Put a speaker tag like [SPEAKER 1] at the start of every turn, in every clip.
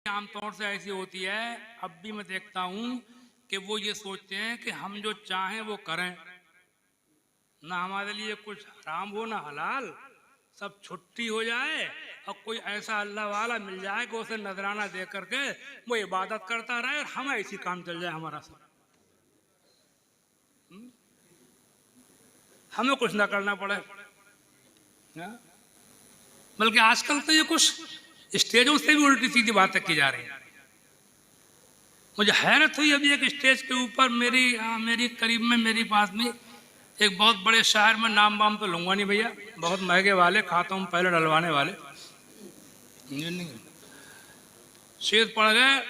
[SPEAKER 1] आमतौर से ऐसी होती है, अब भी मैं देखता हूं कि वो ये सोचते हैं कि हम जो चाहें वो करें, ना हमारे लिए कुछ हराम हो ना हलाल, सब छुट्टी हो जाए और कोई ऐसा अल्लाह वाला मिल जाए कि उसे नजराना दे करके वो इबादत करता रहे और हमें इसी काम चल जाए हमारा सब, हमें कुछ ना करना पड़े। बल्कि आजकल तो ये कुछ स्टेजों से भी उल्टी सीधी बातें की जा रही है। मुझे हैरत हुई, अभी एक स्टेज के ऊपर मेरी करीब में मेरी पास में एक बहुत बड़े शहर में, नाम वाम तो लूंगा नहीं भैया, बहुत महंगे वाले, खाता हूँ पहले डलवाने वाले, शेर पड़ गए।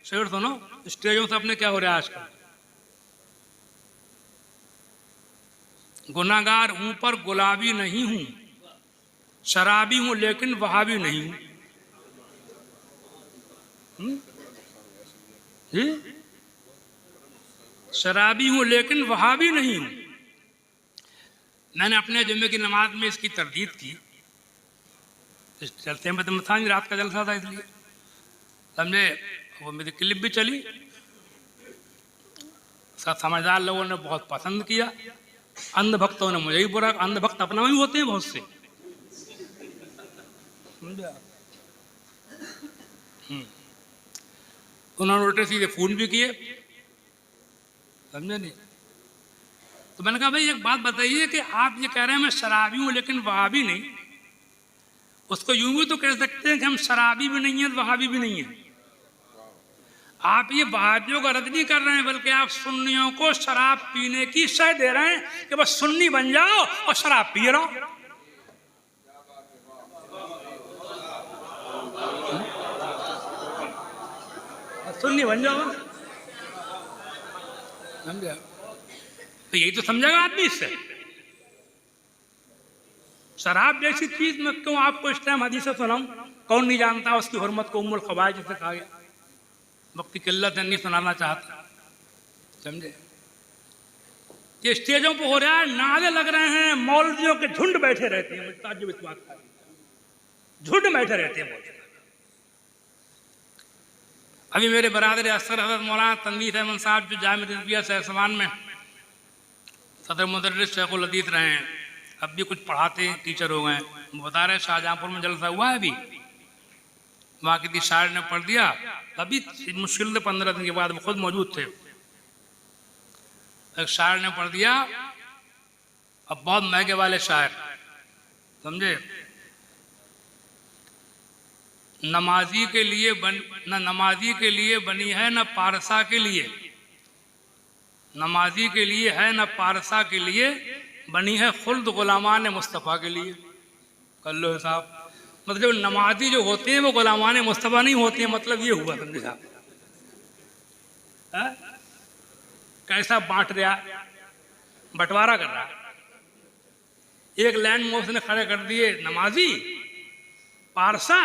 [SPEAKER 1] शेर सुनो, स्टेजों से अपने क्या हो रहा है आजकल, गुनाहगार हूं पर गुलाबी नहीं हूं, शराबी हूं लेकिन वहाबी नहीं हूं। शराबी हूं लेकिन वहाबी नहीं हूं। मैंने अपने जुम्मे की नमाज में इसकी तरदीद की, चलते में तो था नहीं, रात का जलसा था इसलिए समझे, वो मेरी क्लिप भी चली, सब समझदार लोगों ने बहुत पसंद किया, अंध भक्तों ने मुझे ही बुरा, अंध भक्त अपना भी होते हैं बहुत से, उन्होंने उल्टे सीधे फोन भी किए, समझे नहीं। तो मैंने कहा भाई एक बात बताइए कि आप ये कह रहे हैं मैं शराबी हूं लेकिन वहाबी नहीं, उसको यूं भी तो कह सकते हैं कि हम शराबी भी नहीं है वहाबी भी नहीं है। आप ये वहाबियों का रद्द नहीं कर रहे हैं, बल्कि आप सुन्नियों को शराब पीने की शय दे रहे हैं कि बस सुन्नी बन जाओ और शराब पिए रहो। सुन्नी बन जाओ, समझा? तो यही तो समझेगा आदमी इससे। शराब जैसी चीज में क्यों आपको इस टाइम हदीस सुनाऊं, कौन नहीं जानता उसकी हुर्मत को, उम्मुल खबाइस जिसे कहा गया, वक्ती किल्लत नहीं सुनाना चाहता, समझे। ये स्टेजों पर हो रहा है, नारे लग रहे हैं, मौलवियों के झुंड बैठे रहते हैं, मुझे ताज्जुब इस बात का, झुंड बैठे रहते हैं मौलवी। अभी मेरे बरादर असर हज़रत मौलाना तनवीर अहमद साहब जो जामिया रिज़विया सहसवान में सदर मुदर्रिस शेखुल हदीस रहे हैं, अब भी कुछ पढ़ाते हैं, टीचर हो गए, बता रहे शाहजहांपुर में जलसा हुआ है अभी, वहाँ की शायर ने पढ़ दिया, अभी मुश्किल से 15 दिन के बाद वो खुद मौजूद थे, एक शायर ने पढ़ दिया, अब बहुत महंगे वाले शायर, समझे, नमाजी के लिए न नमाजी के लिए बनी है न पारसा के लिए, नमाजी के लिए है न पारसा के लिए बनी है, खुल्द गुलामान मुस्तफ़ा के लिए। कर लो साहब, मतलब नमाजी जो होते हैं वो गुलामान मुस्तफ़ा नहीं होते हैं, मतलब ये हुआ, समझे साहब। कैसा बांट रहा, बंटवारा कर रहा, एक लाइन में उसने खड़े कर दिए नमाजी पारसा,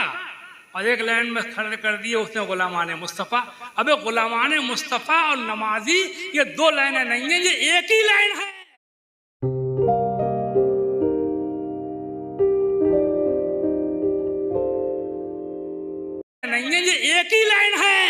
[SPEAKER 1] और एक लाइन में खड़े कर दिए उसने गुलामान मुस्तफ़ा। अबे गुलामान मुस्तफ़ा और नमाजी ये दो लाइनें नहीं है, ये एक ही लाइन है, नहीं है, ये एक ही लाइन है।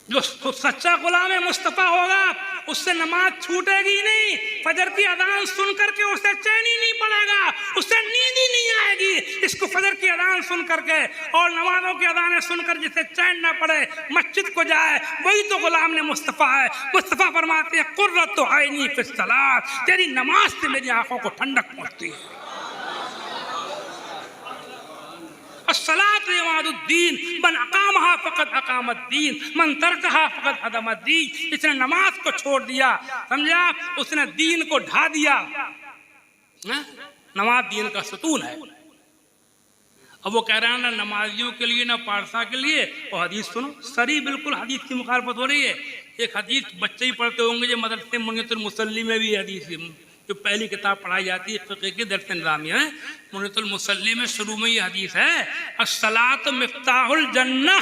[SPEAKER 1] जो सच्चा गुलाम मुस्तफ़ा होगा उससे नमाज छूटेगी नहीं, फजर की अजान सुन करके उसे चैन ही नहीं पड़ेगा, उसे नींद ही नहीं आएगी। इसको फजर की अजान सुन करके और नमाजों की अजानें सुनकर जिसे चैन ना पड़े मस्जिद को जाए, वही तो गुलाम ने मुस्तफ़ा है। मुस्तफ़ा फरमाते हैं कुर्रतु ऐनी फिस सलात, तेरी नमाज से मेरी आंखों को ठंडक पहुंचती है। अस्सलातु इमादुद्दीन, मन अकामहा फ़क़द अकामद्दीन, मन तरकहा फ़क़द हदमद्दीन। इसने नमाज को छोड़ दिया, समझे आप, उसने दीन को ढा दिया। नमाज दीन का सतून है। अब वो कह रहा है ना नमाजियों के लिए ना पारसा के लिए। और हदीस सुनो, सरी बिल्कुल हदीस की मुखालफत हो रही है। एक हदीस बच्चे ही पढ़ते होंगे जो मदरसे मुनियतुल मुसल्ली में भी हदीस जो पहली किताब पढ़ाई जाती है फ़िक़्ह की दर्स निज़ामिया है, मुनीतुल मुसल्ली में शुरू में ये हदीस है, अस्सलातु मिफ्ताहुल जन्नह,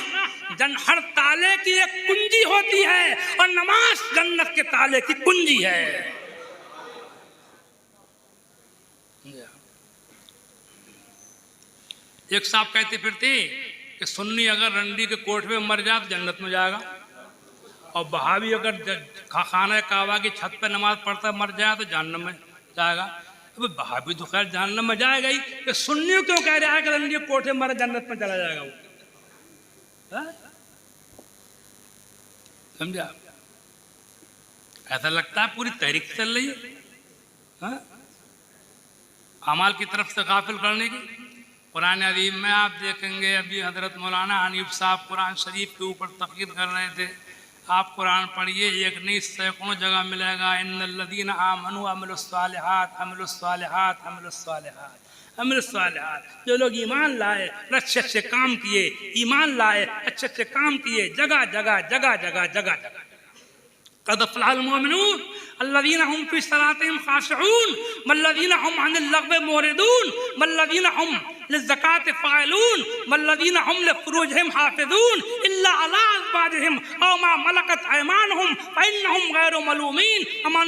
[SPEAKER 1] हर ताले की एक कुंजी होती है और नमाज जन्नत के ताले की कुंजी है। एक साहब कहते फिरते कि सुन्नी अगर रंडी के कोठ में मर जाए तो जन्नत में जाएगा, और बहावी अगर खाना काबा की छत पर नमाज पढ़ता मर जाए तो जहन्नम में जाएगा। तो बहावी तो खैर जहन्नम में जाएगा ही, कि सुन्नी क्यों कह रहा है कि रंडी के कोठ में मर जन्नत में चला जाएगा वो? समझा? ऐसा लगता है पूरी तहरीक चल रही है अमाल की तरफ से गाफिल करने की। कुरान अजीम में आप देखेंगे अभी हजरत मौलाना हनीफ साहब कुरान शरीफ के ऊपर तक़रीर कर रहे थे। आप कुरान पढ़िए, एक नहीं सैकड़ों जगह मिलेगा, इन्नल्लज़ीना आमनू अमिलुस्सालिहात अमिलुस्सालिहात अमिलुस्सालिहात अमिलुस्सालिहात, जो लोग ईमान लाए, अच्छे अच्छे काम किए, ईमान लाए, अच्छे अच्छे काम किए, जगह जगह जगह जगह जगह जगह क़द अफ़लहल मुमिनून अल्लज़ीना हुम फ़ी सलातिहिम ख़ाशिऊन वल्लज़ीना हुम अनिल लग़्वी मुअरिदून वल्लज़ीना हुम लिज़्ज़काति फ़ाइलून वल्लज़ीना हुम लिफ़ुरूजिहिम हाफ़िज़ून इल्ला अला अज़वाजिहिम औ मा मलकत अयमानुहुम फ़इन्नहुम गैरु मलूमीन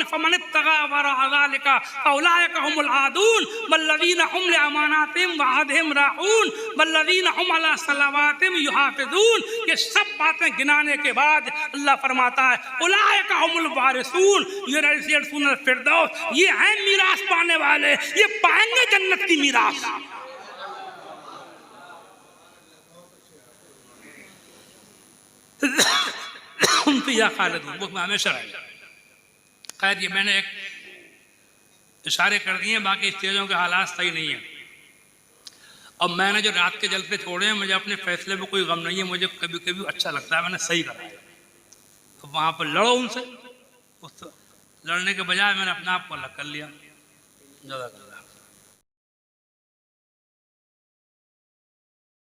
[SPEAKER 1] फमन इब्तग़ा वराअ ज़ालिका फ़उलाइका हुमुल आदून वल्लज़ीना हुम लिअमानातिहिम व अहदिहिम राऊन वल्लज़ीना हुम अला सलावातिहिम युहाफ़िज़ून। ये सब बातें गिनाने के बाद अल्लाह फरमाता है उलाइका हुमुल वारिसून, फिरदौस, ये हैं मीरास पाने वाले, ये पाएंगे जन्नत की मीरास। या खालिदून, वो हमेशा रहेगा। खैर ये मैंने एक इशारे कर दिए, बाकी स्टेजों के हालात सही नहीं है। अब मैंने जो रात के जलते छोड़े हैं, मुझे अपने फैसले में कोई गम नहीं है, मुझे कभी कभी अच्छा लगता है मैंने सही करा। तो वहाँ पर लड़ो उनसे, उस लड़ने के बजाय मैंने अपने आप को अलग कर लिया। जज़ाकल्लाह।